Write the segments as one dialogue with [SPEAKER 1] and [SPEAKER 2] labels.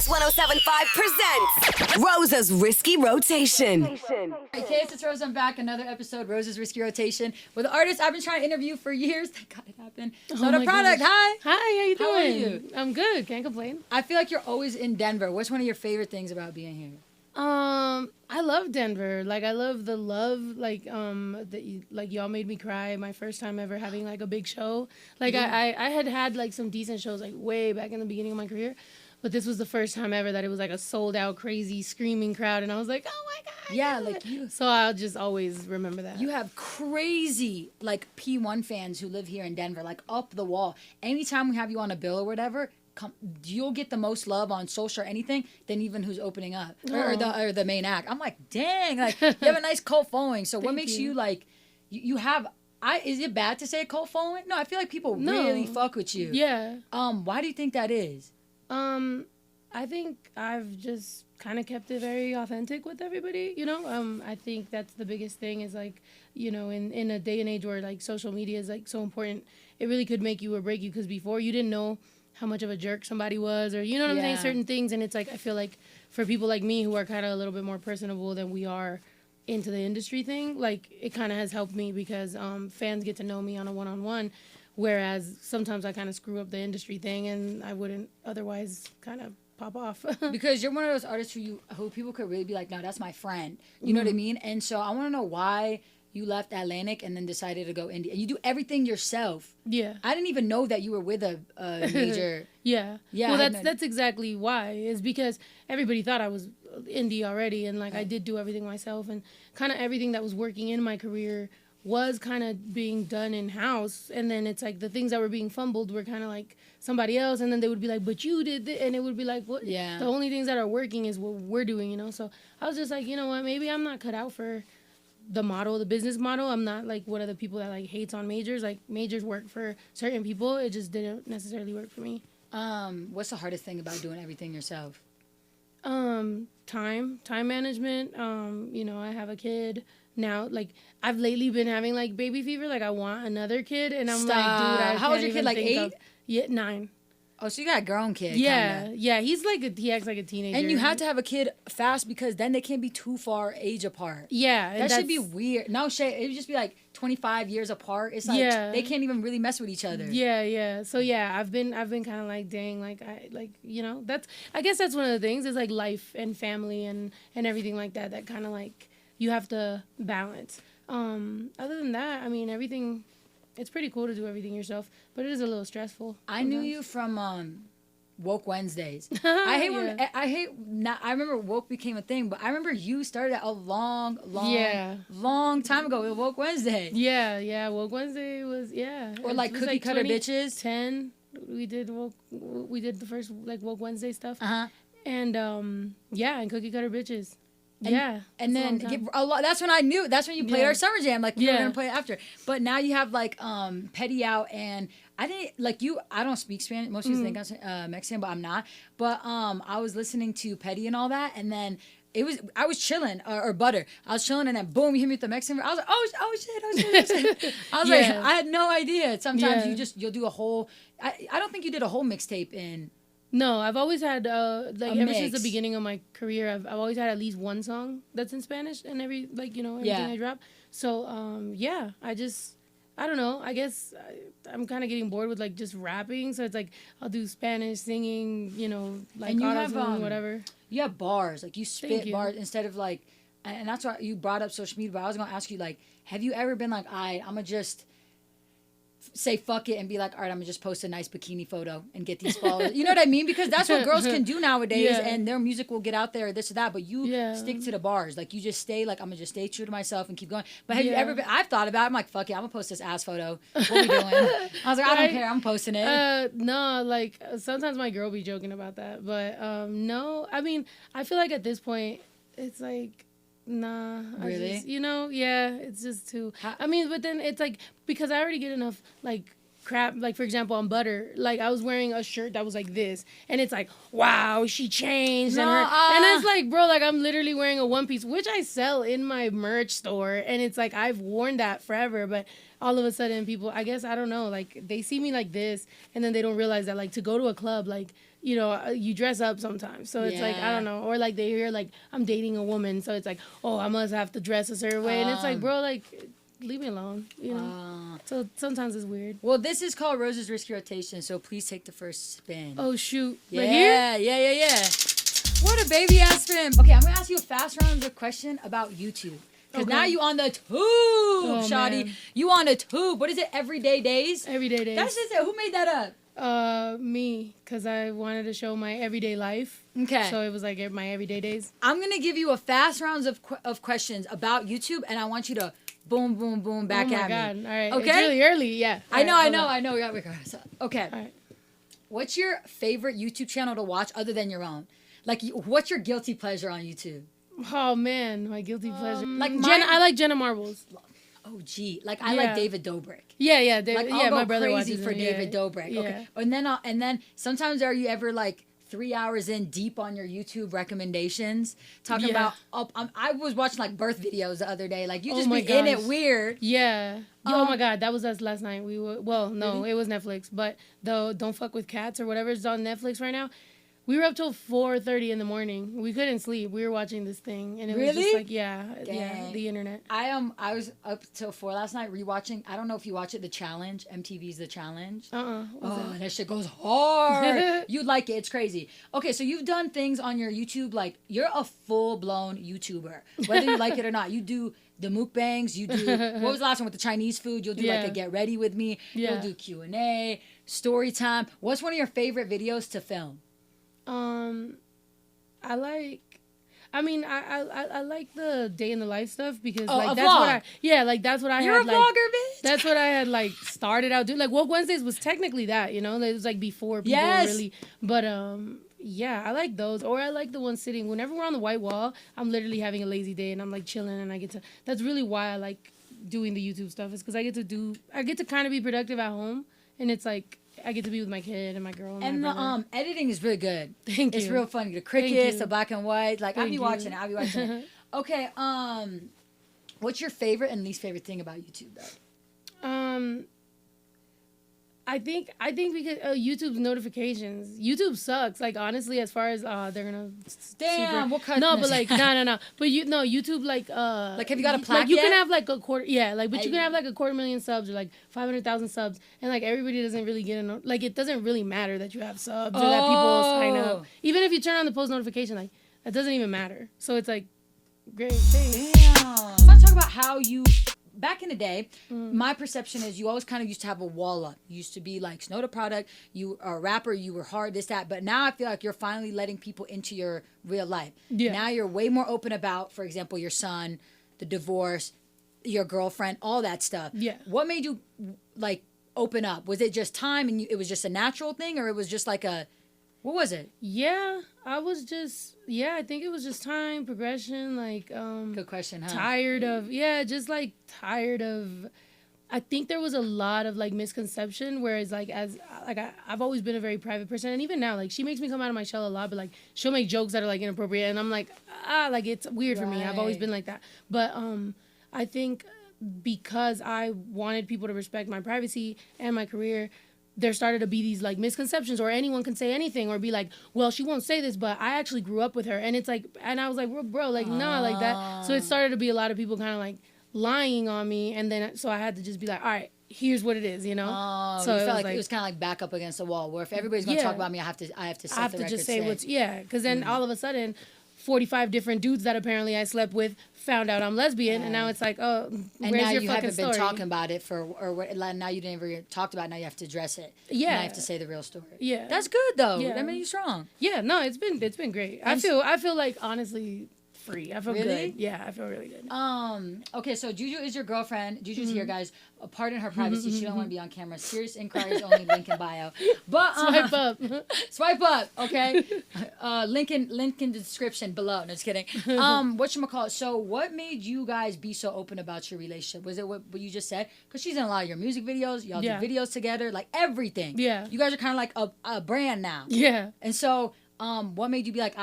[SPEAKER 1] Kiss 107.5 presents Rosa's Risky Rotation.
[SPEAKER 2] Hey Kiss, it's Rosa. I'm back. Another episode, Rosas Risky Rotation, with an artist I've been trying to interview for years. Thank God it happened. So the product,
[SPEAKER 3] gosh.
[SPEAKER 2] hi.
[SPEAKER 3] Hi, how you doing?
[SPEAKER 2] How are you?
[SPEAKER 3] I'm good. Can't complain.
[SPEAKER 2] I feel like you're always in Denver. What's one of your favorite things about being here?
[SPEAKER 3] I love Denver. Like, I love the love, like, that you, like, y'all made me cry my first time ever having, like, a big show. Like, I had, like, some decent shows, like, way back in the beginning of my career. But this was the first time ever that it was, like, a sold-out, crazy, screaming crowd. And I was like, oh, my God.
[SPEAKER 2] Yeah, like you.
[SPEAKER 3] So I'll just always remember that.
[SPEAKER 2] You have crazy, like, P1 fans who live here in Denver, like, up the wall. Anytime we have you on a bill or whatever, you'll get the most love on social or anything than even who's opening up or the main act. I'm like, dang, like, you have a nice cult following. So what makes you, like, you have... is it bad to say a cult following? No, I feel like people really fuck with you.
[SPEAKER 3] Yeah.
[SPEAKER 2] Why do you think that is?
[SPEAKER 3] I think I've just kind of kept it very authentic with everybody, you know? I think that's the biggest thing is, like, you know, in a day and age where, like, social media is, like, so important, it really could make you or break you, because before you didn't know how much of a jerk somebody was, or, you know what I'm saying, certain things, and it's, like, I feel like for people like me who are kind of a little bit more personable than we are into the industry thing, like, it kind of has helped me because fans get to know me on a one-on-one, whereas sometimes I kind of screw up the industry thing, and I wouldn't otherwise kind of pop off.
[SPEAKER 2] Because you're one of those artists who people could really be like, no, that's my friend. You know what I mean? And so I want to know why you left Atlantic and then decided to go indie. And you do everything yourself.
[SPEAKER 3] Yeah.
[SPEAKER 2] I didn't even know that you were with a major.
[SPEAKER 3] Yeah.
[SPEAKER 2] Yeah.
[SPEAKER 3] Well, that's exactly why. Is because everybody thought I was indie already, and, like, I did do everything myself, and kind of everything that was working in my career was kind of being done in-house, and then it's like the things that were being fumbled were kind of like somebody else, and then they would be like, but you did this, and it would be like, what?
[SPEAKER 2] Yeah.
[SPEAKER 3] The only things that are working is what we're doing, you know? So I was just like, you know what, maybe I'm not cut out for the business model. I'm not, like, one of the people that, like, hates on majors. Like, majors work for certain people. It just didn't necessarily work for me.
[SPEAKER 2] What's the hardest thing about doing everything yourself?
[SPEAKER 3] Time management. You know, I have a kid now. Like, I've lately been having, like, baby fever. Like, I want another kid, and I'm like, dude,
[SPEAKER 2] how old's your kid? Like 8?
[SPEAKER 3] Yeah, 9.
[SPEAKER 2] Oh, so you got a grown kid.
[SPEAKER 3] Yeah,
[SPEAKER 2] kinda.
[SPEAKER 3] yeah. He acts like a teenager.
[SPEAKER 2] And you have to have a kid fast because then they can't be too far age apart.
[SPEAKER 3] Yeah,
[SPEAKER 2] that should be weird. No shit, it would just be like 25 years apart. It's like they can't even really mess with each other.
[SPEAKER 3] Yeah. So yeah, I've been kind of like, dang, like, you know, I guess that's one of the things is, like, life and family and everything like that kind of, like, you have to balance. Other than that, I mean, everything. It's pretty cool to do everything yourself, but it is a little stressful.
[SPEAKER 2] I knew you from Woke Wednesdays. I remember Woke became a thing, but I remember you started a long time ago with Woke Wednesday.
[SPEAKER 3] Yeah. Woke Wednesday was
[SPEAKER 2] Or like Cookie Cutter Bitches.
[SPEAKER 3] 10. We did the first, like, Woke Wednesday stuff. And and Cookie Cutter Bitches.
[SPEAKER 2] And then that's when I knew. That's when you played our summer jam. Like, you were gonna play it after. But now you have, like, Petty out, and I didn't like you. I don't speak Spanish. Most people think I'm Mexican, but I'm not. But I was listening to Petty and all that, and then I was chilling or Butter. I was chilling, and then boom, you hit me with the Mexican. I was like, oh shit. I was like, I had no idea. Sometimes you'll do a whole. I don't think you did a whole mixtape in.
[SPEAKER 3] No, I've always had, like, ever since the beginning of my career, I've always had at least one song that's in Spanish and everything I drop. So, I don't know. I guess I'm kind of getting bored with, like, just rapping. So it's like, I'll do Spanish, singing, you know, like,
[SPEAKER 2] and you have,
[SPEAKER 3] whatever.
[SPEAKER 2] You have bars. Like, you spit bars instead of, like, and that's why you brought up social media, but I was going to ask you, like, have you ever been like, I'm going to just say fuck it and be like, all right, I'm gonna just post a nice bikini photo and get these followers. You know what I mean? Because that's what girls can do nowadays, and their music will get out there, this or that. But you stick to the bars. Like, you just stay, like, I'm gonna just stay true to myself and keep going. But have you ever been? I've thought about it. I'm like, fuck it, I'm gonna post this ass photo. What are we doing? I was like, I don't care. I'm posting it.
[SPEAKER 3] No, like, sometimes my girl be joking about that, but no. I mean, I feel like at this point, it's like. Nah,
[SPEAKER 2] really?
[SPEAKER 3] It's just too. I mean, but then it's like, because I already get enough, like, crap, like, for example, on Butter, like, I was wearing a shirt that was like this, and it's like, wow, she changed, and it's like, bro, like, I'm literally wearing a one piece, which I sell in my merch store, and it's like, I've worn that forever, but all of a sudden, people, I guess, I don't know, like, they see me like this, and then they don't realize that, like, to go to a club, like, you know, you dress up sometimes. So it's like, I don't know. Or like they hear like I'm dating a woman. So it's like, oh, I must have to dress a certain way. And it's like, bro, like, leave me alone. You know? So sometimes it's weird.
[SPEAKER 2] Well, this is called Rosas Risky Rotation. So please take the first spin.
[SPEAKER 3] Oh, shoot.
[SPEAKER 2] Yeah,
[SPEAKER 3] Right here?
[SPEAKER 2] yeah. What a baby ass spin. Okay, I'm going to ask you a fast round of question about YouTube. Because now you on the tube, shawty. Man. You on the tube. What is it? Everydaydays?
[SPEAKER 3] Everydaydays.
[SPEAKER 2] That's just it. Who made that up?
[SPEAKER 3] Me, because I wanted to show my everyday life.
[SPEAKER 2] Okay.
[SPEAKER 3] So it was like my everyday days.
[SPEAKER 2] I'm going to give you a fast rounds of questions about YouTube, and I want you to boom, boom, boom back at me. Oh, my God.
[SPEAKER 3] All right.
[SPEAKER 2] Okay?
[SPEAKER 3] It's really early, yeah.
[SPEAKER 2] I know. Okay.
[SPEAKER 3] All right.
[SPEAKER 2] What's your favorite YouTube channel to watch other than your own? Like, what's your guilty pleasure on YouTube?
[SPEAKER 3] Oh, man. My guilty pleasure.
[SPEAKER 2] Like
[SPEAKER 3] I like Jenna Marbles.
[SPEAKER 2] Oh, gee. Like, I like David Dobrik.
[SPEAKER 3] Yeah.
[SPEAKER 2] Like, I'll go my brother crazy for David Dobrik.
[SPEAKER 3] Yeah.
[SPEAKER 2] Okay. And then sometimes are you ever like 3 hours in deep on your YouTube recommendations talking about I was watching like birth videos the other day. Like you just be in it weird.
[SPEAKER 3] Yeah. Oh my God, that was us last night. We were really? It was Netflix, but the Don't Fuck with Cats or whatever is on Netflix right now. We were up till 4:30 in the morning. We couldn't sleep. We were watching this thing, and it was just like, the internet.
[SPEAKER 2] I was up till 4 last night rewatching. I don't know if you watch it, The Challenge. MTV's The Challenge. Oh, that shit goes hard. You'd like it. It's crazy. Okay, so you've done things on your YouTube like you're a full blown YouTuber, whether you like it or not. You do the mukbangs. You do what was the last one with the Chinese food? You'll do like a get ready with me. You'll do Q&A, story time. What's one of your favorite videos to film?
[SPEAKER 3] I like the day in the life stuff because that's what I
[SPEAKER 2] You're
[SPEAKER 3] had.
[SPEAKER 2] You're a vlogger, bitch.
[SPEAKER 3] That's what I had like started out doing. Like Woke Wednesdays was technically that, you know, it was like before people really. But I like those, or I like the one sitting. Whenever we're on the white wall, I'm literally having a lazy day and I'm like chilling, and I get to. That's really why I like doing the YouTube stuff is because I get to kind of be productive at home, and it's like. I get to be with my kid and my girl. And
[SPEAKER 2] the editing is really good.
[SPEAKER 3] Thank you.
[SPEAKER 2] It's real funny. The crickets, the black and white. Like I'll be watching it. Okay. What's your favorite and least favorite thing about YouTube though?
[SPEAKER 3] I think because YouTube's notifications. YouTube sucks. Like honestly, as far as they're gonna.
[SPEAKER 2] Damn. What kind?
[SPEAKER 3] No, but like no. But YouTube like
[SPEAKER 2] have you got a plaque
[SPEAKER 3] like you
[SPEAKER 2] yet?
[SPEAKER 3] can have like a quarter. Yeah, like but you can have like 250,000 subs or like 500,000 subs, and like everybody doesn't really get like it doesn't really matter that you have subs or that people sign up. Even if you turn on the post notification, like that doesn't even matter. So it's like great thing.
[SPEAKER 2] Damn. Let's talk about how you. Back in the day, my perception is you always kind of used to have a wall up. You used to be like Snow the Product, you are a rapper, you were hard, this, that. But now I feel like you're finally letting people into your real life. Yeah. Now you're way more open about, for example, your son, the divorce, your girlfriend, all that stuff. Yeah. What made you like open up? Was it just time and it was just a natural thing, or it was just like a, what was it?
[SPEAKER 3] Yeah, I think it was just time, progression, like
[SPEAKER 2] good question, huh?
[SPEAKER 3] Tired of I think there was a lot of like misconception, whereas like I've always been a very private person, and even now like she makes me come out of my shell a lot, but like she'll make jokes that are like inappropriate, and I'm like like it's weird for me. I've always been like that, but I think because I wanted people to respect my privacy and my career, there started to be these like misconceptions, or anyone can say anything or be like, well, she won't say this, but I actually grew up with her. And it's like, and I was like, bro, like, nah, like that. So it started to be a lot of people kind of like lying on me. And then, so I had to just be like, all right, here's what it is, you know?
[SPEAKER 2] So you felt like it was kind of like back up against the wall where if everybody's going to talk about me, I have to
[SPEAKER 3] just say what's, because then all of a sudden, 45 different dudes that apparently I slept with found out I'm lesbian, and now it's like, oh,
[SPEAKER 2] and
[SPEAKER 3] where's
[SPEAKER 2] now
[SPEAKER 3] your
[SPEAKER 2] you
[SPEAKER 3] fucking
[SPEAKER 2] haven't
[SPEAKER 3] story?
[SPEAKER 2] been talking about it now you didn't ever talked about it, now you have to address it.
[SPEAKER 3] Yeah.
[SPEAKER 2] Now you have to say the real story.
[SPEAKER 3] Yeah.
[SPEAKER 2] That's good though.
[SPEAKER 3] Yeah.
[SPEAKER 2] That made you strong.
[SPEAKER 3] Yeah, no, it's been great. I feel like honestly free. I feel
[SPEAKER 2] Really?
[SPEAKER 3] good. Yeah, I feel really good.
[SPEAKER 2] Okay, so Juju is your girlfriend. Juju's here, guys. Pardon her privacy. She don't want to be on camera. Serious inquiries only. Link in bio. But
[SPEAKER 3] Swipe up.
[SPEAKER 2] Swipe up. Okay. Link in the description below. No, just kidding. Whatchamacallit. So, what made you guys be so open about your relationship? Was it what you just said? Because she's in a lot of your music videos. Y'all do videos together, like everything.
[SPEAKER 3] Yeah.
[SPEAKER 2] You guys are kind of like a brand now.
[SPEAKER 3] Yeah.
[SPEAKER 2] And so, what made you be like,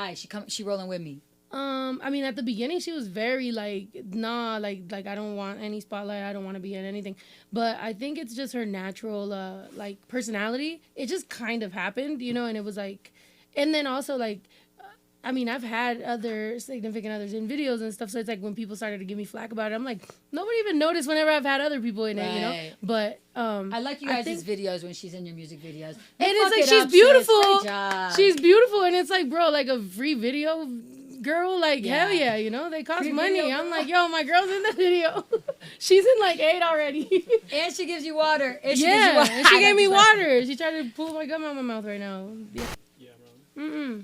[SPEAKER 2] she rolling with me?
[SPEAKER 3] I mean, at the beginning, she was very like, nah, like I don't want any spotlight. I don't want to be in anything. But I think it's just her natural, like personality. It just kind of happened, you know. And it was like, and then also like, I mean, I've had other significant others in videos and stuff. So it's like when people started to give me flack about it, I'm like, nobody even noticed whenever I've had other people in it, you know. But
[SPEAKER 2] I like you guys' videos when she's in your music videos.
[SPEAKER 3] And it's like she's beautiful.
[SPEAKER 2] Great job.
[SPEAKER 3] She's beautiful, and it's like, bro, like a free video. Girl, like, hell yeah, you know, they cost money. I'm like, yo, my girl's in the video. She's in like 8 already.
[SPEAKER 2] And she gives you water. And
[SPEAKER 3] she gave me water. She tried to pull my gum out of my mouth right now. Yeah, bro.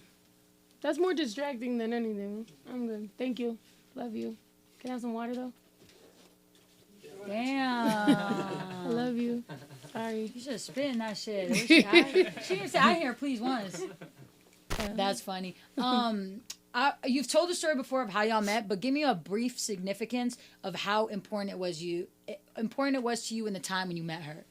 [SPEAKER 3] That's more distracting than anything. I'm good. Thank you. Love you. Can I have some water, though?
[SPEAKER 2] Damn.
[SPEAKER 3] I love you. Sorry.
[SPEAKER 2] You should have spit in that shit. She didn't say, I hear please once. That's funny. You've told the story before of how y'all met, but give me a brief significance of how important it was to you in the time when you met her.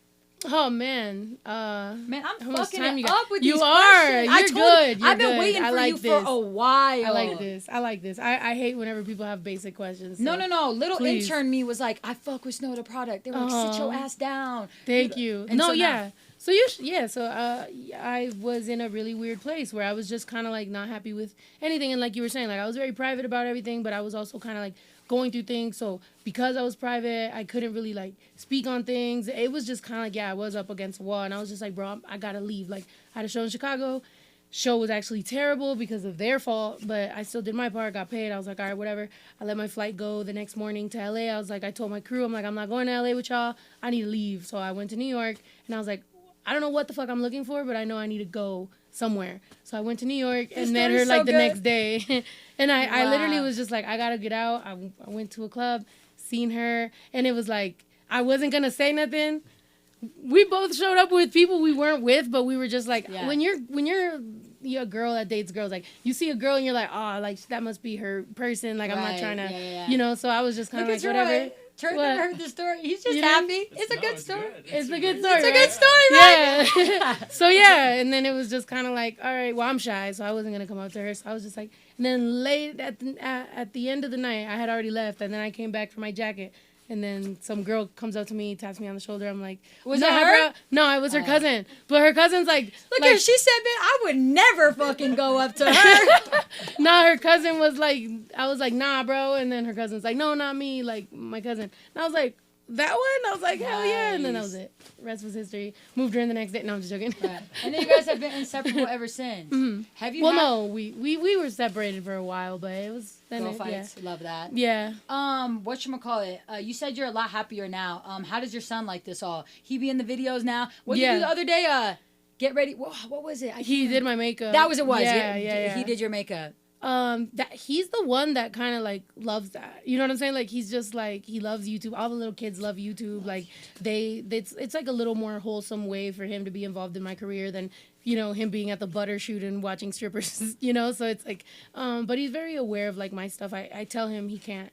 [SPEAKER 3] Oh man,
[SPEAKER 2] man, I'm fucking it up with
[SPEAKER 3] you
[SPEAKER 2] these
[SPEAKER 3] questions.
[SPEAKER 2] You're
[SPEAKER 3] good.
[SPEAKER 2] I've been waiting for you for a while.
[SPEAKER 3] I like this. I hate whenever people have basic questions. So
[SPEAKER 2] no. Little please. Intern me was like, I fuck with Snow the product. They were like, sit your ass down.
[SPEAKER 3] Thank you.
[SPEAKER 2] And
[SPEAKER 3] no,
[SPEAKER 2] so
[SPEAKER 3] yeah. So I was in a really weird place where I was just kind of like not happy with anything, and like you were saying, like I was very private about everything, but I was also kind of like going through things. So because I was private, I couldn't really like speak on things. It was just kind of like, I was up against a wall, and I was just like, bro, I gotta leave. Like I had a show in Chicago. Show was actually terrible because of their fault, but I still did my part, got paid. I was like, all right, whatever. I let my flight go the next morning to LA. I was like, I told my crew, I'm like, I'm not going to LA with y'all. I need to leave. So I went to New York, and I was like, I don't know what the fuck I'm looking for, but I know I need to go somewhere. So I went to New York and met her like the next day. And I literally was just like, I gotta get out. I went to a club, seen her, and it was like, I wasn't gonna say nothing. We both showed up with people we weren't with, but we were just like, when you're a girl that dates girls, like you see a girl and you're like, oh, like that must be her person. Like I'm not trying to, you know. So I was just kind of like, whatever.
[SPEAKER 2] Turk never heard the story. He's just happy. It's a good story.
[SPEAKER 3] It's a good story.
[SPEAKER 2] It's a good story, right?
[SPEAKER 3] Yeah. So yeah, and then it was just kind of like, all right, well I'm shy, so I wasn't gonna come up to her. So I was just like, and then late at the end of the night, I had already left, and then I came back for my jacket. And then some girl comes up to me, taps me on the shoulder. I'm like,
[SPEAKER 2] was it her?
[SPEAKER 3] No, it was her cousin. But her cousin's like,
[SPEAKER 2] look at her. She said, man, I would never fucking go up to her.
[SPEAKER 3] Nah, her cousin was like, I was like, nah, bro. And then her cousin's like, no, not me, like my cousin. And I was like, that one? I was like, hell yeah. And then that was it. Rest was history. Moved her in the next day. No, I'm just joking.
[SPEAKER 2] Right. And then you guys have been inseparable ever since. Mm-hmm. Have you?
[SPEAKER 3] Well, no, we were separated for a while, but it was then
[SPEAKER 2] girl fights. Yeah. Love that.
[SPEAKER 3] Yeah.
[SPEAKER 2] Whatchamacallit? You said you're a lot happier now. How does your son like this all? He be in the videos now. What did you do the other day? Get ready. What was it?
[SPEAKER 3] He did my makeup.
[SPEAKER 2] That was it.
[SPEAKER 3] Yeah.
[SPEAKER 2] He did your makeup.
[SPEAKER 3] That he's the one that kind of like loves that, you know what I'm saying? Like he's just like, he loves YouTube. All the little kids love YouTube. Like it's like a little more wholesome way for him to be involved in my career than, you know, him being at the butter shoot and watching strippers, you know? So it's like, but he's very aware of like my stuff. I tell him he can't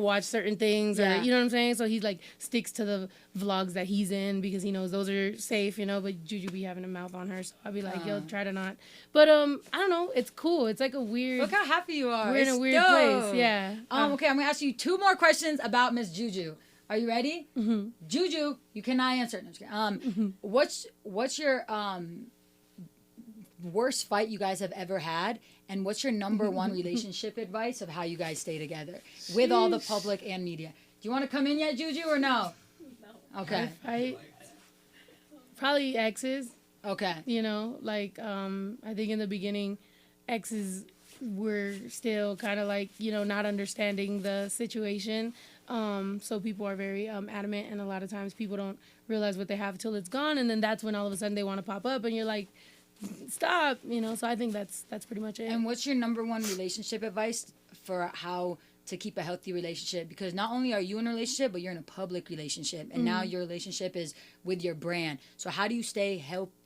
[SPEAKER 3] watch certain things, or you know what I'm saying? So he like sticks to the vlogs that he's in because he knows those are safe, you know, but Juju be having a mouth on her, so I'll be like, yo, try to not. But I don't know, it's cool. It's like a weird,
[SPEAKER 2] look how happy you are.
[SPEAKER 3] We're in a weird place. Yeah.
[SPEAKER 2] Okay, I'm gonna ask you 2 more questions about Miss Juju. Are you ready? Mm-hmm. Juju, you cannot answer. No, I'm just kidding. What's your worst fight you guys have ever had, and what's your number 1 relationship advice of how you guys stay together with all the public and media? Do you want to come in yet, Juju, or no? No. Okay.
[SPEAKER 3] Probably exes.
[SPEAKER 2] Okay.
[SPEAKER 3] You know, like I think in the beginning, exes were still kind of like, you know, not understanding the situation. So people are very adamant, and a lot of times people don't realize what they have till it's gone, and then that's when all of a sudden they want to pop up, and you're like, stop, you know. So I think that's pretty much it.
[SPEAKER 2] And what's your number 1 relationship advice for how to keep a healthy relationship, because not only are you in a relationship, but you're in a public relationship, and now your relationship is with your brand. So how do you stay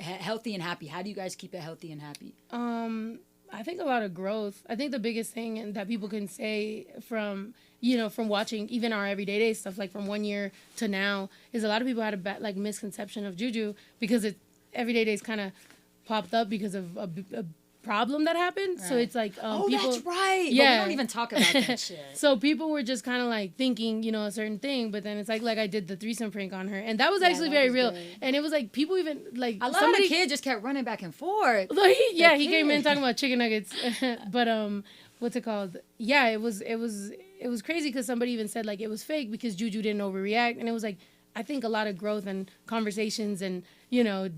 [SPEAKER 2] healthy and happy? How do you guys keep it healthy and happy?
[SPEAKER 3] I think a lot of growth. I think the biggest thing and that people can say from from watching even our Everydaydays stuff, like from 1 year to now, is a lot of people had a bad misconception of Juju, because Everydaydays kind of popped up because of a problem that happened. Right. So it's like
[SPEAKER 2] people, that's right.
[SPEAKER 3] Yeah,
[SPEAKER 2] but we don't even talk about that shit.
[SPEAKER 3] So people were just kind of like thinking a certain thing, but then it's like I did the threesome prank on her, and that was actually very real. Good. And it was like people even like
[SPEAKER 2] a lot of the kid just kept running back and forth.
[SPEAKER 3] He came in talking about chicken nuggets. But what's it called? Yeah, it was crazy, because somebody even said like it was fake because Juju didn't overreact, and it was like, I think a lot of growth and conversations and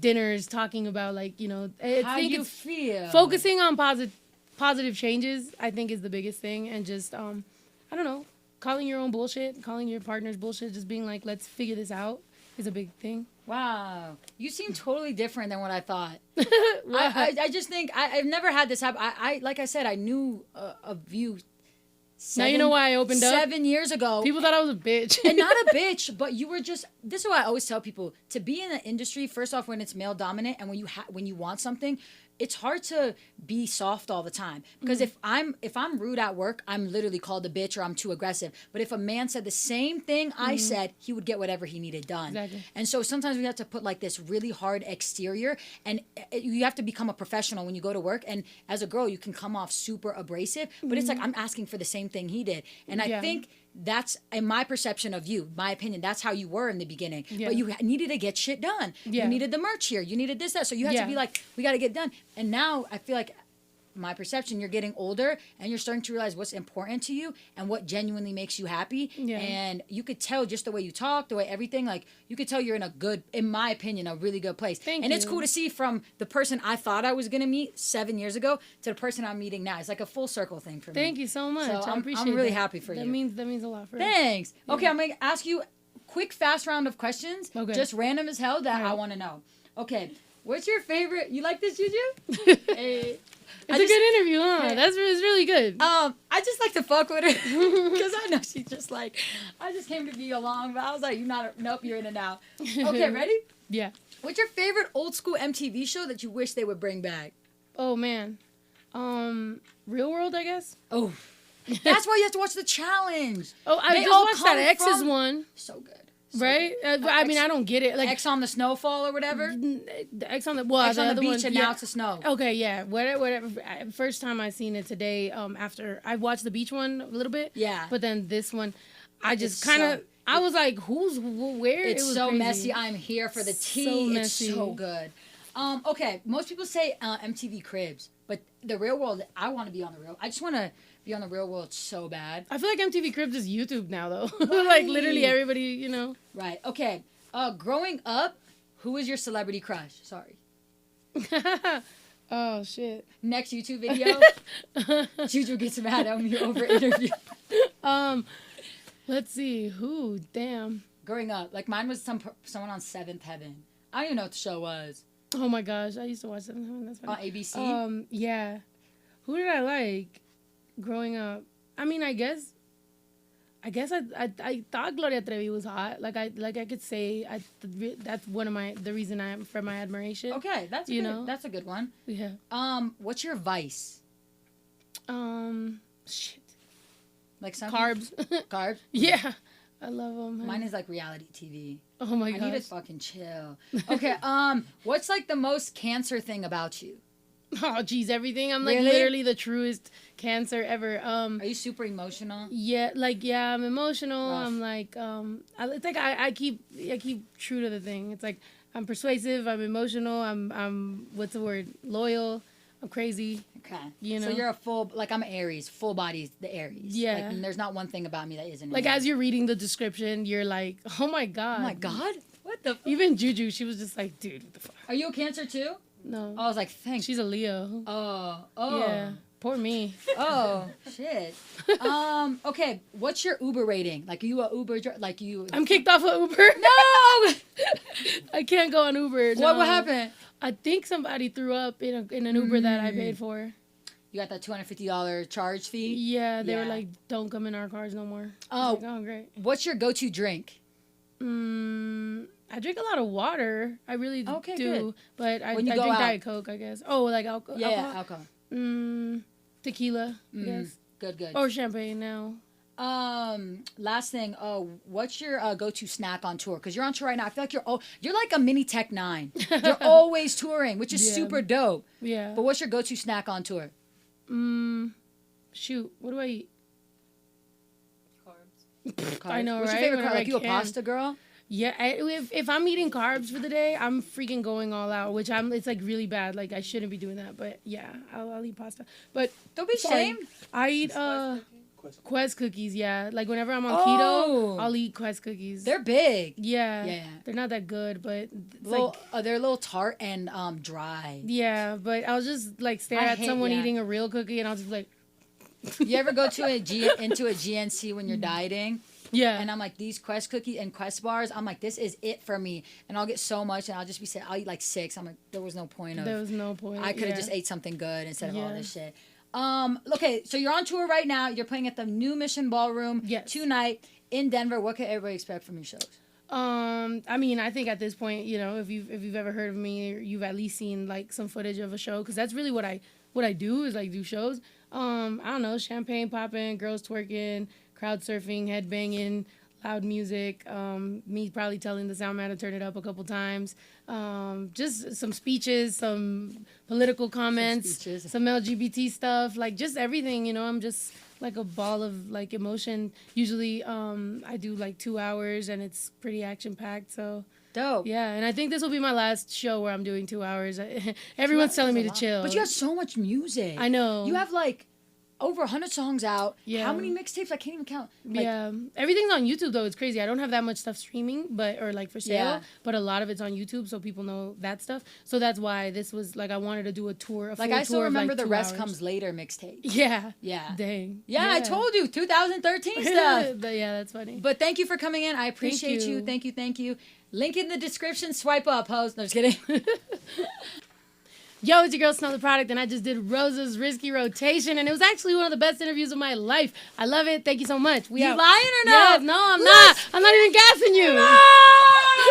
[SPEAKER 3] dinners talking about
[SPEAKER 2] how you feel,
[SPEAKER 3] focusing on positive changes, I think, is the biggest thing. And just I don't know, calling your own bullshit, calling your partner's bullshit, just being like, let's figure this out, is a big thing.
[SPEAKER 2] Wow, you seem totally different than what I thought. I just think I've never had this happen. I like I said, I knew of you.
[SPEAKER 3] Now you know why I opened up
[SPEAKER 2] 7 years ago.
[SPEAKER 3] People thought I was a bitch.
[SPEAKER 2] And not a bitch, but you were just, this is what I always tell people, to be in the industry, first off, when it's male dominant, and when you want something, it's hard to be soft all the time, because if I'm rude at work, I'm literally called a bitch, or I'm too aggressive. But if a man said the same thing I said, he would get whatever he needed done.
[SPEAKER 3] Exactly.
[SPEAKER 2] And so sometimes we have to put like this really hard exterior, and you have to become a professional when you go to work. And as a girl, you can come off super abrasive, but it's like, I'm asking for the same thing he did. And I think that's, in my perception of you, my opinion, that's how you were in the beginning. Yeah. But you needed to get shit done. Yeah. You needed the merch here. You needed this, that. So you had to be like, we got to get done. And now I feel like, my perception, you're getting older, and you're starting to realize what's important to you and what genuinely makes you happy. Yeah. And you could tell just the way you talk, the way everything, like, you could tell you're in a good, in my opinion, a really good place.
[SPEAKER 3] Thank
[SPEAKER 2] and
[SPEAKER 3] you.
[SPEAKER 2] It's cool to see from the person I thought I was going to meet 7 years ago to the person I'm meeting now. It's like a full circle thing for me.
[SPEAKER 3] Thank you so much.
[SPEAKER 2] So
[SPEAKER 3] I appreciate
[SPEAKER 2] I'm really
[SPEAKER 3] that.
[SPEAKER 2] happy for you.
[SPEAKER 3] That means a lot for us.
[SPEAKER 2] Thanks.
[SPEAKER 3] Yeah.
[SPEAKER 2] Okay, I'm going to ask you a quick, fast round of questions. Okay. Just random as hell that I want to know. Okay. What's your favorite? You like this, Juju? Hey.
[SPEAKER 3] It's a good interview, huh? Hey. It's really good.
[SPEAKER 2] I just like to fuck with her because I know she's just like, I just came to be along, but I was like, nope, you're in and out. Okay, ready?
[SPEAKER 3] Yeah.
[SPEAKER 2] What's your favorite old school MTV show that you wish they would bring back?
[SPEAKER 3] Oh man, Real World, I guess.
[SPEAKER 2] Oh, that's why you have to watch The Challenge.
[SPEAKER 3] Oh, I just watched that X's one.
[SPEAKER 2] So good.
[SPEAKER 3] Right? I mean, I don't get it. Like
[SPEAKER 2] X on the Snowfall or whatever.
[SPEAKER 3] The X on the
[SPEAKER 2] X on the beach
[SPEAKER 3] one,
[SPEAKER 2] and now it's the snow.
[SPEAKER 3] Okay, yeah. Whatever. First time I seen it today. After I watched the beach one a little bit.
[SPEAKER 2] Yeah.
[SPEAKER 3] But then this one, I just kind of. I was like, where?
[SPEAKER 2] It's so
[SPEAKER 3] crazy.
[SPEAKER 2] messy. I'm here for the tea. So it's so good. Okay. Most people say MTV Cribs, but the Real World. I want to be on the Real. I just want to be on the Real World so bad.
[SPEAKER 3] I feel like MTV Cribs is YouTube now, though. Right. Like literally everybody,
[SPEAKER 2] Right. Okay. Growing up, who was your celebrity crush? Sorry.
[SPEAKER 3] Oh shit.
[SPEAKER 2] Next YouTube video. Juju gets mad at me over interview.
[SPEAKER 3] Let's see. Who? Damn.
[SPEAKER 2] Growing up, like mine was someone on Seventh Heaven. I don't even know what the show was.
[SPEAKER 3] Oh my gosh, I used to watch Seventh Heaven. That's funny.
[SPEAKER 2] On ABC.
[SPEAKER 3] Yeah. Who did I like growing up? I mean, I guess I thought Gloria Trevi was hot. Like I could say that's one of the reason for my admiration.
[SPEAKER 2] Okay, that's a good one.
[SPEAKER 3] Yeah.
[SPEAKER 2] What's your vice?
[SPEAKER 3] Shit.
[SPEAKER 2] Like
[SPEAKER 3] carbs.
[SPEAKER 2] Carbs?
[SPEAKER 3] Yeah. I love them.
[SPEAKER 2] Mine is like reality TV.
[SPEAKER 3] Oh my god.
[SPEAKER 2] I need to fucking chill. Okay, what's like the most cancer thing about you?
[SPEAKER 3] Oh geez, everything. I'm like literally the truest cancer ever.
[SPEAKER 2] Are you super emotional?
[SPEAKER 3] Yeah, I'm emotional. Rough. I'm like it's like I keep true to the thing. It's like I'm persuasive, I'm emotional, I'm what's the word? Loyal. I'm crazy.
[SPEAKER 2] Okay. So you're a full, like I'm Aries, full body, the Aries.
[SPEAKER 3] Yeah.
[SPEAKER 2] Like, and there's not one thing about me that isn't.
[SPEAKER 3] Like as you're reading the description, you're like, oh my god.
[SPEAKER 2] Oh my god? What the?
[SPEAKER 3] Even Juju, she was just like, dude, what the fuck?
[SPEAKER 2] Are you a Cancer too?
[SPEAKER 3] No.
[SPEAKER 2] I was like, thanks.
[SPEAKER 3] She's a Leo.
[SPEAKER 2] Oh.
[SPEAKER 3] Yeah. Poor me.
[SPEAKER 2] Oh shit. Okay. What's your Uber rating? Like, are you a Uber? Like you?
[SPEAKER 3] I'm kicked off of Uber.
[SPEAKER 2] No.
[SPEAKER 3] I can't go on Uber. No.
[SPEAKER 2] What happened?
[SPEAKER 3] I think somebody threw up in an Uber that I paid for.
[SPEAKER 2] You got that $250 charge fee?
[SPEAKER 3] Yeah, they were like, don't come in our cars no more.
[SPEAKER 2] Oh,
[SPEAKER 3] like, oh, great.
[SPEAKER 2] What's your go-to drink?
[SPEAKER 3] I drink a lot of water. I really do.
[SPEAKER 2] Good.
[SPEAKER 3] But I drink Diet Coke, I guess. Oh, like alcohol?
[SPEAKER 2] Yeah, alcohol.
[SPEAKER 3] Tequila, I guess.
[SPEAKER 2] Good.
[SPEAKER 3] Or champagne now.
[SPEAKER 2] Last thing. What's your go-to snack on tour? Because you're on tour right now. I feel like you're like a mini Tech 9. You're always touring, which is super dope.
[SPEAKER 3] Yeah.
[SPEAKER 2] But what's your go-to snack on tour?
[SPEAKER 3] Shoot. What do I eat?
[SPEAKER 2] Carbs.
[SPEAKER 3] I know,
[SPEAKER 2] What's
[SPEAKER 3] right?
[SPEAKER 2] your favorite carb?
[SPEAKER 3] Whenever
[SPEAKER 2] Like you a
[SPEAKER 3] I can.
[SPEAKER 2] pasta girl?
[SPEAKER 3] Yeah, if I'm eating carbs for the day, I'm freaking going all out, which it's like really bad. Like I shouldn't be doing that, but yeah, I'll eat pasta. But
[SPEAKER 2] Don't be ashamed.
[SPEAKER 3] I eat Quest cookies. Yeah, like whenever I'm on keto, I'll eat Quest cookies.
[SPEAKER 2] They're big.
[SPEAKER 3] Yeah, they're not that good, but it's
[SPEAKER 2] they're a little tart and dry.
[SPEAKER 3] Yeah, but I'll just like stare at someone eating a real cookie, and I'll just be like.
[SPEAKER 2] You ever go to into a GNC when you're dieting?
[SPEAKER 3] Yeah.
[SPEAKER 2] And I'm like, these Quest cookies and Quest bars, I'm like, this is it for me. And I'll get so much, and I'll just be saying, I'll eat like 6. I'm like, there was no point. I could have just ate something good instead of all this shit. Okay, so you're on tour right now. You're playing at the New Mission Ballroom tonight in Denver. What can everybody expect from your shows?
[SPEAKER 3] I mean, I think at this point, you know, if you've ever heard of me, you've at least seen like some footage of a show, because that's really what I do is like do shows. I don't know, champagne popping, girls twerking, crowd surfing, head banging, loud music, me probably telling the sound man to turn it up a couple times, just some speeches, some political comments, some LGBT stuff, like just everything, you know. I'm just like a ball of like emotion. Usually I do like 2 hours, and it's pretty action packed, so
[SPEAKER 2] dope.
[SPEAKER 3] Yeah, and I think this will be my last show where I'm doing 2 hours. Everyone's telling me to chill.
[SPEAKER 2] But you have so much music.
[SPEAKER 3] I know.
[SPEAKER 2] You have like over 100 songs out.
[SPEAKER 3] Yeah.
[SPEAKER 2] How many mixtapes? I can't even count. Like,
[SPEAKER 3] yeah. Everything's on YouTube, though. It's crazy. I don't have that much stuff streaming, or like for sale.
[SPEAKER 2] Yeah.
[SPEAKER 3] But a lot of it's on YouTube, so people know that stuff. So that's why this was like, I wanted to do a tour.
[SPEAKER 2] Like I still remember the Rest Comes Later mixtape.
[SPEAKER 3] Yeah.
[SPEAKER 2] Yeah.
[SPEAKER 3] Dang.
[SPEAKER 2] Yeah, I told you, 2013 stuff.
[SPEAKER 3] But yeah, that's funny.
[SPEAKER 2] But thank you for coming in. I appreciate you. Thank you. Link in the description. Swipe up, host. No, just kidding.
[SPEAKER 3] Yo, it's your girl Smell the Product, and I just did Rosas Risky Rotation, and it was actually one of the best interviews of my life. I love it. Thank you so much.
[SPEAKER 2] You lying or no?
[SPEAKER 3] Yes, no, I'm not. I'm not even gassing you.
[SPEAKER 2] No!